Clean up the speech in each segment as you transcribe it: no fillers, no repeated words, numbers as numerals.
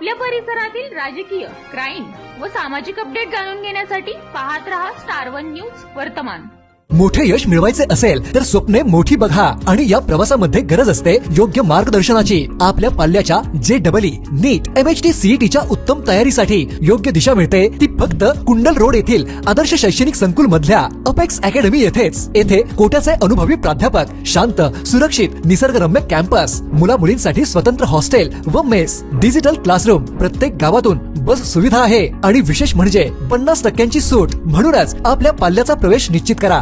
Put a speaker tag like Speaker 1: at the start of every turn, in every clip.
Speaker 1: आपल्या परिसरातील राजकीय, क्राईम व सामाजिक अपडेट जाणून घेण्यासाठी पाहत रहा स्टार1 न्यूज वर्तमान।
Speaker 2: मोठे यश मिळवायचे असेल तर स्वप्ने मोठी बघा आणि या प्रवासामध्ये गरज असते योग्य मार्गदर्शनाची। आपल्या पाल्याच्या JEE, नीट, MHT, CETच्या उत्तम तयारीसाठी योग्य दिशा मिळते ती फक्त कुंडल रोड येथील आदर्श शैक्षणिक संकुल मधल्या अपेक्स अकॅडमी येथेच। येथे कोट्याचे अनुभवी प्राध्यापक, शांत, सुरक्षित, निसर्गरम्य कॅम्पस, मुला मुलींसाठी स्वतंत्र हॉस्टेल व मेस, डिजिटल क्लासरूम, प्रत्येक गावातून बस सुविधा आहे आणि विशेष म्हणजे 50% सूट। म्हणूनच आपल्या पाल्याचा प्रवेश निश्चित करा।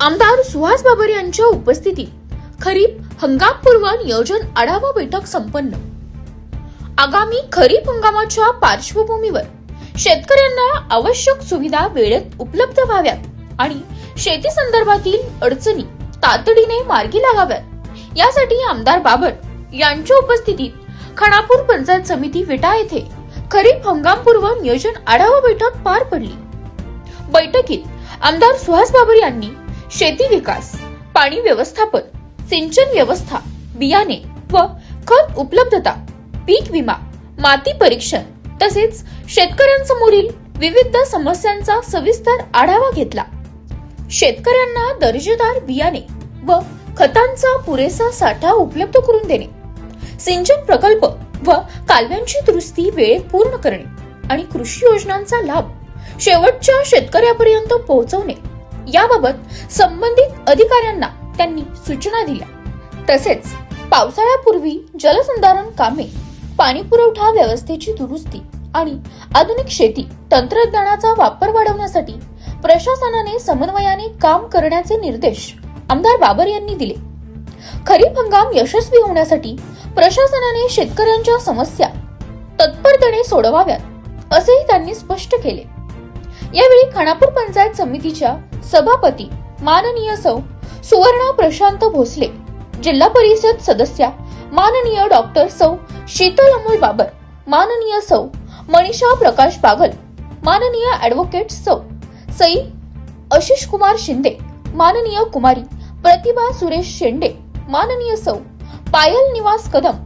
Speaker 3: आमदार सुहास बाबर यांच्या उपस्थितीत खरीप हंगामपूर्व नियोजन आढावा बैठक संपन्न। आगामी खरीप हंगामाच्या पार्श्वभूमीवर शेतकऱ्यांना आवश्यक सुविधा वेळेत उपलब्ध व्हाव्यात आणि शेती संदर्भातील अडचणी तातडीने मार्गी लागाव्यात यासाठी आमदार बाबर यांच्या उपस्थितीत खानापूर पंचायत समिती विटा येथे खरीप हंगामपूर्व नियोजन आढावा बैठक पार पडली। बैठकीत आमदार सुहास बाबर यांनी शेती विकास, पाणी व्यवस्थापन, सिंचन व्यवस्था, बियाणे व खत उपलब्धता, पीक विमा, माती परीक्षण तसेच शेतकऱ्यांसमोरील विविध समस्यांचा सविस्तर आढावा घेतला। शेतकऱ्यांना दर्जेदार बियाणे व खतांचा पुरेसा साठा उपलब्ध करून देणे, सिंचन प्रकल्प व कालव्यांची दुरुस्ती वेळेत पूर्ण करणे आणि कृषी योजनांचा लाभ शेवटच्या शेतकऱ्यापर्यंत पोहोचवणे याबाबत संबंधित अधिकाऱ्यांना त्यांनी सूचना दिल्या। तसेच पावसाळ्यापूर्वी जलसंधारण कामे, पाणी पुरवठा व्यवस्थेची दुरुस्ती आणि आधुनिक शेती तंत्रज्ञानाचा वापर वाढवण्यासाठी प्रशासनाने समन्वयाने काम करण्याचे निर्देश आमदार बाबर यांनी दिले। खरीप हंगाम यशस्वी होण्यासाठी प्रशासनाने शेतकऱ्यांच्या समस्या तत्परतेने सोडवाव्यात असेही त्यांनी स्पष्ट केले। यावेळी खानापूर पंचायत समितीच्या सभापती माननीय सौ सुवर्णा प्रशांत भोसले, जिल्हा परिषद सदस्या माननीय डॉक्टर सौ शीतल अमोल बाबर, माननीय सौ मनीषा प्रकाश बागल, माननीय ॲडव्होकेट सौ सई आशिष कुमार शिंदे, माननीय कुमारी प्रतिभा सुरेश शेंडे, माननीय सौ पायल निवास कदम,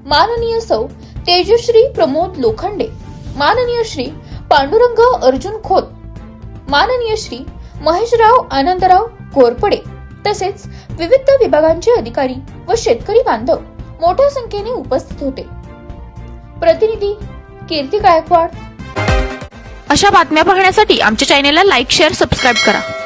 Speaker 3: माननीय सौ तेजश्री प्रमोद लोखंडे, माननीय श्री पांडुरंग अर्जुन खोत, माननीय श्री महेशराव आनंदराव घोरपडे तसेच विविध विभागांचे अधिकारी व शेतकरी बांधव मोठ्या संख्येने उपस्थित होते। प्रतिनिधी कीर्ती गायकवाड।
Speaker 4: अशा बातम्या पाहण्यासाठी आमच्या चॅनेलला लाईक, शेअर, सबस्क्राईब करा।